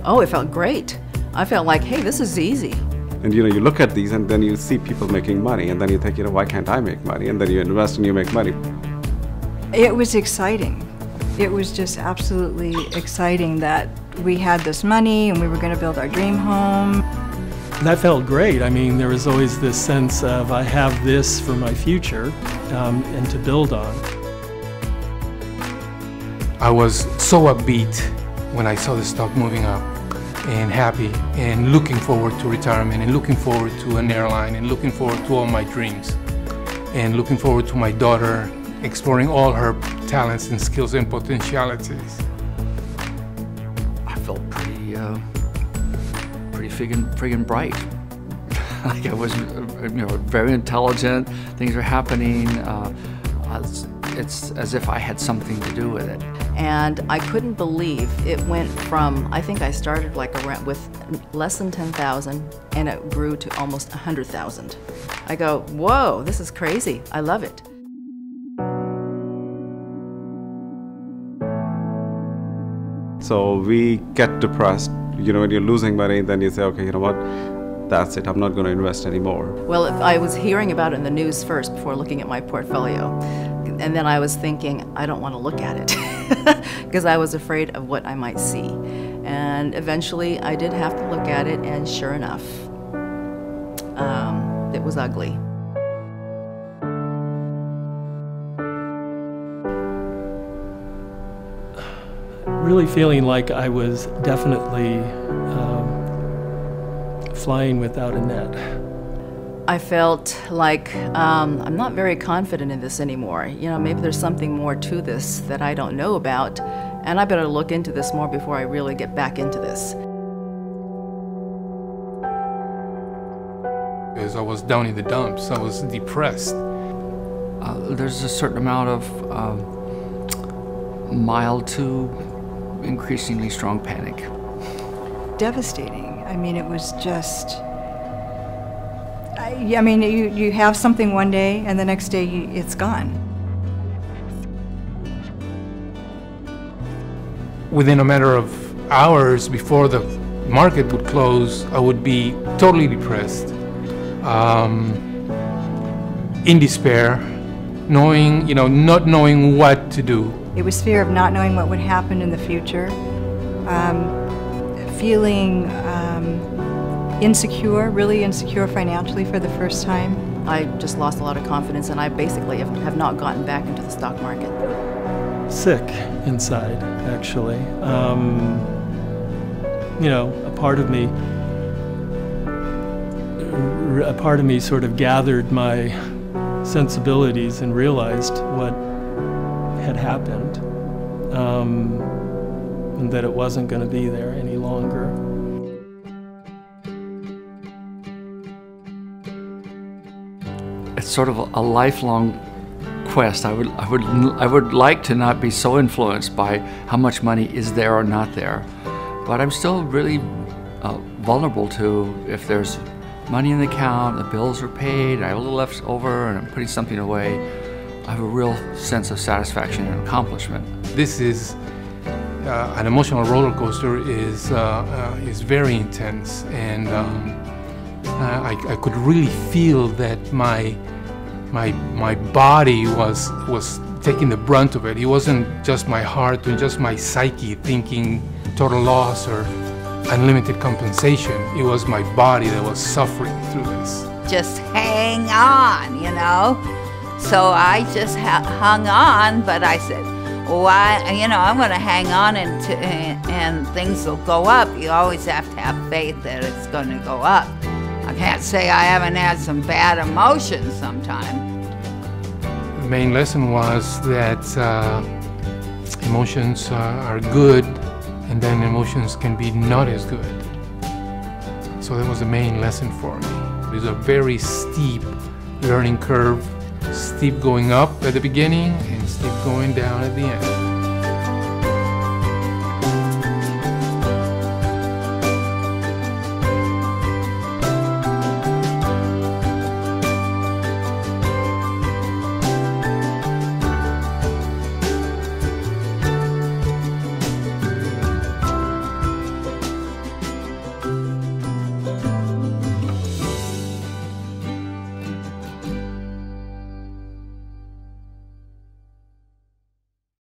Oh, it felt great. I felt like, hey, this is easy. And you look at these and then you see people making money and then you think, why can't I make money? And then you invest and you make money. It was exciting. It was just absolutely exciting that we had this money and we were going to build our dream home. That felt great. I mean, there was always this sense of I have this for my future and to build on. I was so upbeat when I saw the stock moving up, and happy, and looking forward to retirement, and looking forward to an airline, and looking forward to all my dreams, and looking forward to my daughter exploring all her talents and skills and potentialities. I felt pretty friggin' bright. Like I was, very intelligent. Things were happening. It's as if I had something to do with it. And I couldn't believe it went from, I think I started like around with less than 10,000 and it grew to almost 100,000. I go, whoa, this is crazy. I love it. So we get depressed, when you're losing money, then you say, okay, you know what, that's it, I'm not going to invest anymore. Well, if I was hearing about it in the news first before looking at my portfolio. And then I was thinking, I don't want to look at it because I was afraid of what I might see. And eventually I did have to look at it, and sure enough, it was ugly. Really feeling like I was definitely flying without a net. I felt like I'm not very confident in this anymore. Maybe there's something more to this that I don't know about, and I better look into this more before I really get back into this. Because I was down in the dumps, I was depressed. There's a certain amount of mild to increasingly strong panic. Devastating. I mean, it was just... I mean, you have something one day, and the next day it's gone. Within a matter of hours before the market would close, I would be totally depressed, in despair, knowing, not knowing what to do. It was fear of not knowing what would happen in the future, feeling insecure, really insecure financially for the first time. I just lost a lot of confidence, and I basically have not gotten back into the stock market. Sick inside, actually. A part of me sort of gathered my sensibilities and realized what had happened, and that it wasn't going to be there any longer. It's sort of a lifelong quest. I would like to not be so influenced by how much money is there or not there, but I'm still really vulnerable to if there's money in the account, the bills are paid, I have a little left over, and I'm putting something away. I have a real sense of satisfaction and accomplishment. This is an emotional roller coaster. Is very intense, and I could really feel that my body was taking the brunt of it. It wasn't just my heart and just my psyche thinking total loss or unlimited compensation. It was my body that was suffering through this. Just hang on, So I just hung on, but I said, why, I'm going to hang on and things will go up. You always have to have faith that it's going to go up. I can't say I haven't had some bad emotions sometime. The main lesson was that emotions are good, and then emotions can be not as good. So that was the main lesson for me. It was a very steep learning curve, steep going up at the beginning and steep going down at the end.